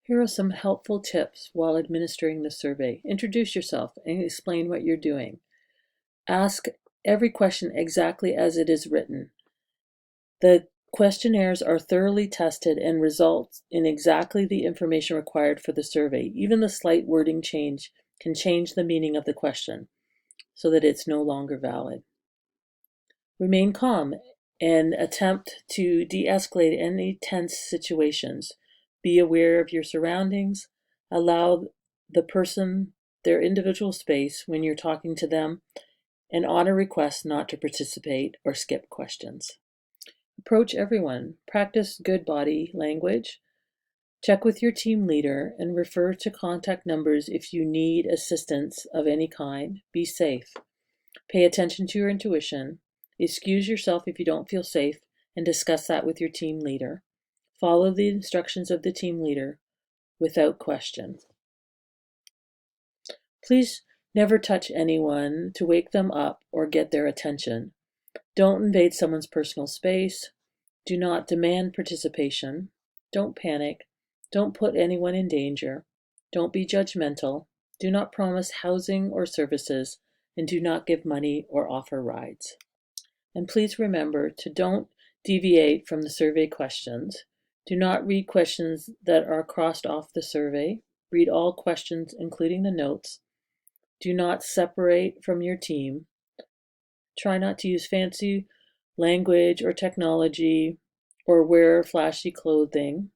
Here are some helpful tips while administering the survey. Introduce yourself and explain what you're doing. Ask every question exactly as it is written. The questionnaires are thoroughly tested and result in exactly the information required for the survey. Even the slight wording change can change the meaning of the question so that it's no longer valid. Remain calm and attempt to de-escalate any tense situations. Be aware of your surroundings. Allow the person their individual space when you're talking to them, and honor requests not to participate or skip questions. Approach everyone. Practice good body language. Check with your team leader and refer to contact numbers if you need assistance of any kind. Be safe. Pay attention to your intuition. Excuse yourself if you don't feel safe and discuss that with your team leader. Follow the instructions of the team leader without question. Please never touch anyone to wake them up or get their attention. Don't invade someone's personal space. Do not demand participation. Don't panic. Don't put anyone in danger. Don't be judgmental. Do not promise housing or services, and do not give money or offer rides. And please remember to don't deviate from the survey questions. Do not read questions that are crossed off the survey. Read all questions, including the notes. Do not separate from your team. Try not to use fancy language or technology or wear flashy clothing.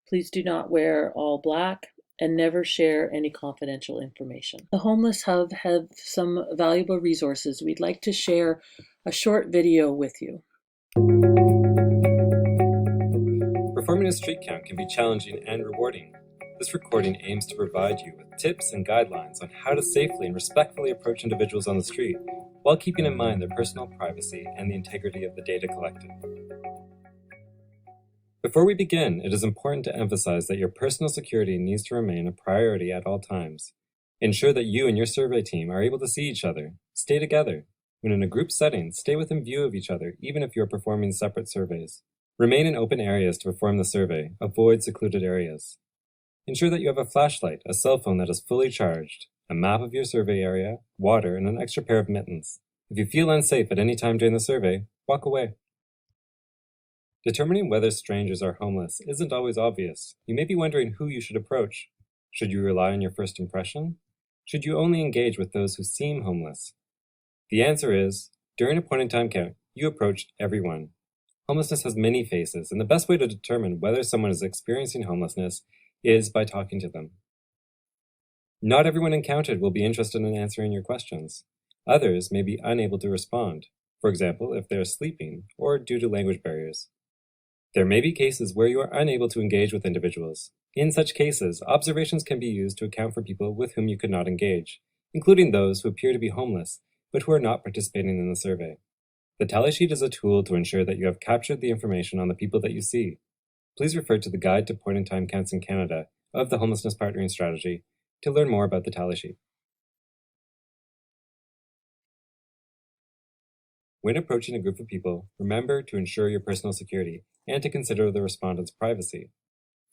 Please do not wear all black and never share any confidential information. The Homeless Hub have some valuable resources. We'd like to share a short video with you. Performing a street count can be challenging and rewarding. This recording aims to provide you with tips and guidelines on how to safely and respectfully approach individuals on the street while keeping in mind their personal privacy and the integrity of the data collected. Before we begin, it is important to emphasize that your personal security needs to remain a priority at all times. Ensure that you and your survey team are able to see each other. Stay together. When in a group setting, stay within view of each other, even if you are performing separate surveys. Remain in open areas to perform the survey. Avoid secluded areas. Ensure that you have a flashlight, a cell phone that is fully charged, a map of your survey area, water, and an extra pair of mittens. If you feel unsafe at any time during the survey, walk away. Determining whether strangers are homeless isn't always obvious. You may be wondering who you should approach. Should you rely on your first impression? Should you only engage with those who seem homeless? The answer is, during a point-in-time count, you approach everyone. Homelessness has many faces, and the best way to determine whether someone is experiencing homelessness is by talking to them. Not everyone encountered will be interested in answering your questions. Others may be unable to respond, for example, if they are sleeping or due to language barriers. There may be cases where you are unable to engage with individuals. In such cases, observations can be used to account for people with whom you could not engage, including those who appear to be homeless but who are not participating in the survey. The tally sheet is a tool to ensure that you have captured the information on the people that you see. Please refer to the Guide to Point-in-Time Counts in Canada of the Homelessness Partnering Strategy to learn more about the tally sheet. When approaching a group of people, remember to ensure your personal security and to consider the respondent's privacy.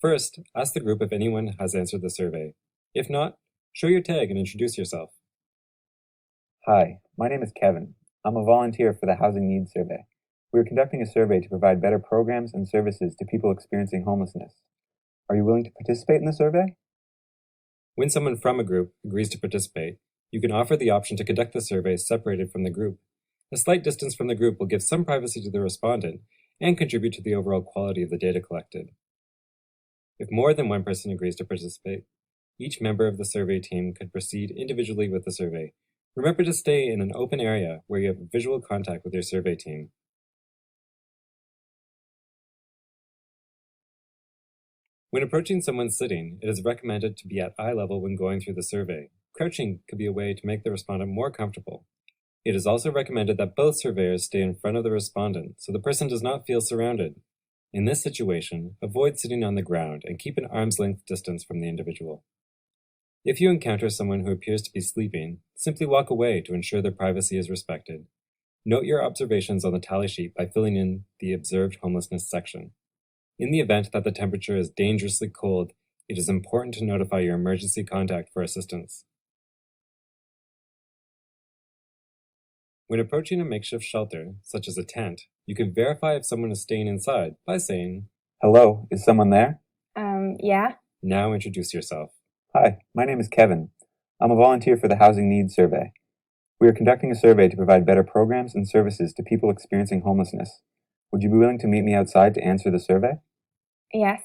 First, ask the group if anyone has answered the survey. If not, show your tag and introduce yourself. Hi, my name is Kevin. I'm a volunteer for the Housing Needs Survey. We are conducting a survey to provide better programs and services to people experiencing homelessness. Are you willing to participate in the survey? When someone from a group agrees to participate, you can offer the option to conduct the survey separated from the group. A slight distance from the group will give some privacy to the respondent and contribute to the overall quality of the data collected. If more than one person agrees to participate, each member of the survey team could proceed individually with the survey. Remember to stay in an open area where you have visual contact with your survey team. When approaching someone sitting, it is recommended to be at eye level when going through the survey. Crouching could be a way to make the respondent more comfortable. It is also recommended that both surveyors stay in front of the respondent so the person does not feel surrounded. In this situation, avoid sitting on the ground and keep an arm's length distance from the individual. If you encounter someone who appears to be sleeping, simply walk away to ensure their privacy is respected. Note your observations on the tally sheet by filling in the observed homelessness section. In the event that the temperature is dangerously cold, It is important to notify your emergency contact for assistance. When approaching a makeshift shelter, such as a tent, you can verify if someone is staying inside by saying, Hello, is someone there? Yeah. Now introduce yourself. Hi, my name is Kevin. I'm a volunteer for the Housing Needs Survey. We are conducting a survey to provide better programs and services to people experiencing homelessness. Would you be willing to meet me outside to answer the survey? Yes.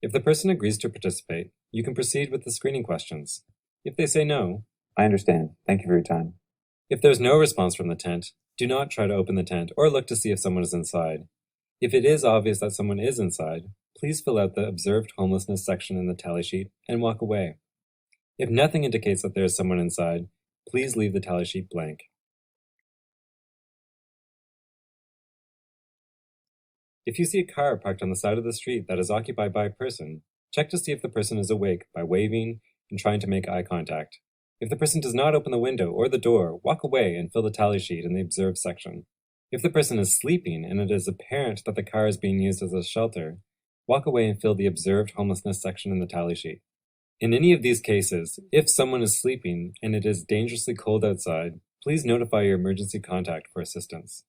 If the person agrees to participate, you can proceed with the screening questions. If they say no, I understand. Thank you for your time. if there's no response from the tent, do not try to open the tent or look to see if someone is inside. If it is obvious that someone is inside, please fill out the Observed Homelessness section in the tally sheet and walk away. If nothing indicates that there is someone inside, please leave the tally sheet blank. If you see a car parked on the side of the street that is occupied by a person, check to see if the person is awake by waving and trying to make eye contact. If the person does not open the window or the door, walk away and fill the tally sheet in the Observed section. If the person is sleeping and it is apparent that the car is being used as a shelter, walk away and fill the Observed Homelessness section in the tally sheet. In any of these cases, if someone is sleeping and it is dangerously cold outside, please notify your emergency contact for assistance.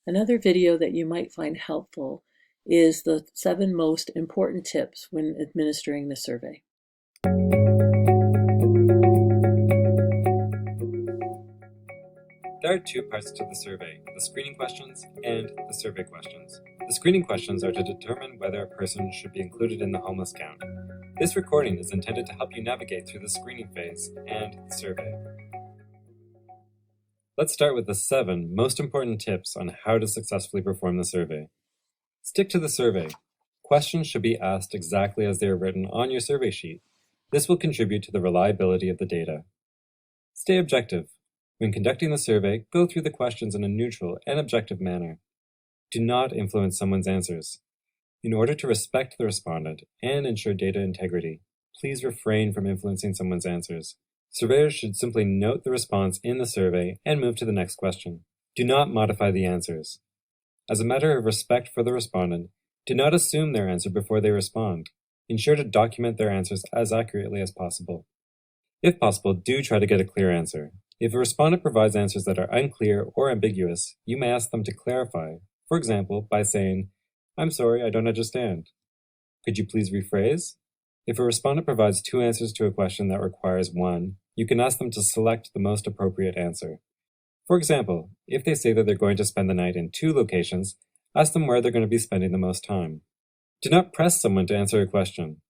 Another video that you might find helpful is the 7 most important tips when administering the survey. There are 2 parts to the survey, the screening questions and the survey questions. The screening questions are to determine whether a person should be included in the homeless count. This recording is intended to help you navigate through the screening phase and the survey. Let's start with the 7 most important tips on how to successfully perform the survey. Stick to the survey. Questions should be asked exactly as they are written on your survey sheet. This will contribute to the reliability of the data. Stay objective. When conducting the survey, go through the questions in a neutral and objective manner. Do not influence someone's answers. In order to respect the respondent and ensure data integrity, please refrain from influencing someone's answers. Surveyors should simply note the response in the survey and move to the next question. Do not modify the answers. As a matter of respect for the respondent, do not assume their answer before they respond. Ensure to document their answers as accurately as possible. If possible, do try to get a clear answer. If a respondent provides answers that are unclear or ambiguous, you may ask them to clarify, for example, by saying, "I'm sorry, I don't understand. Could you please rephrase?" If a respondent provides 2 answers to a question that requires 1, you can ask them to select the most appropriate answer. For example, if they say that they're going to spend the night in 2 locations, ask them where they're going to be spending the most time. Do not press someone to answer a question.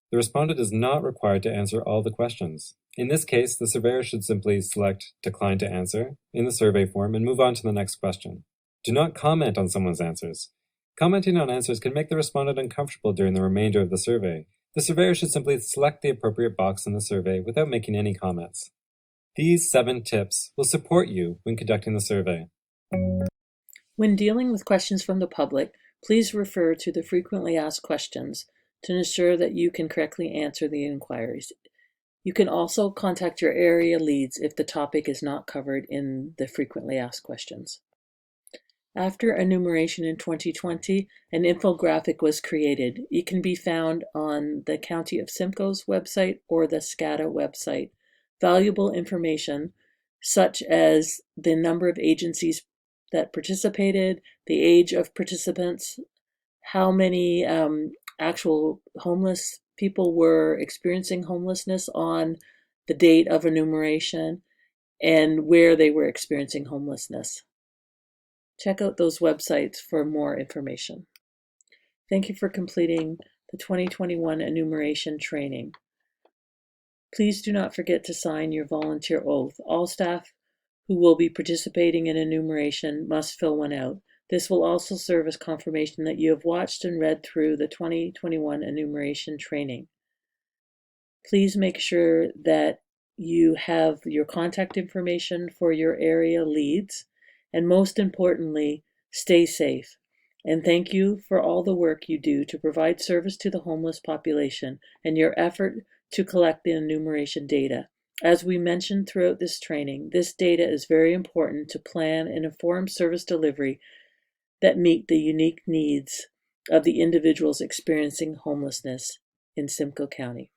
The respondent is not required to answer all the questions. In this case, the surveyor should simply select "Decline to answer" in the survey form and move on to the next question. Do not comment on someone's answers. Commenting on answers can make the respondent uncomfortable during the remainder of the survey. The surveyor should simply select the appropriate box in the survey without making any comments. These 7 tips will support you when conducting the survey. When dealing with questions from the public, please refer to the frequently asked questions to ensure that you can correctly answer the inquiries. You can also contact your area leads if the topic is not covered in the frequently asked questions. After enumeration in 2020, an infographic was created. It can be found on the County of Simcoe's website or the SCADA website. Valuable information such as the number of agencies that participated, the age of participants, how many actual homeless people were experiencing homelessness on the date of enumeration, and where they were experiencing homelessness. Check out those websites for more information. Thank you for completing the 2021 enumeration training. Please do not forget to sign your volunteer oath. All staff who will be participating in enumeration must fill one out. This will also serve as confirmation that you have watched and read through the 2021 enumeration training. Please make sure that you have your contact information for your area leads, and most importantly, stay safe. And thank you for all the work you do to provide service to the homeless population and your effort to collect the enumeration data. As we mentioned throughout this training, this data is very important to plan and inform service delivery that meet the unique needs of the individuals experiencing homelessness in Simcoe County.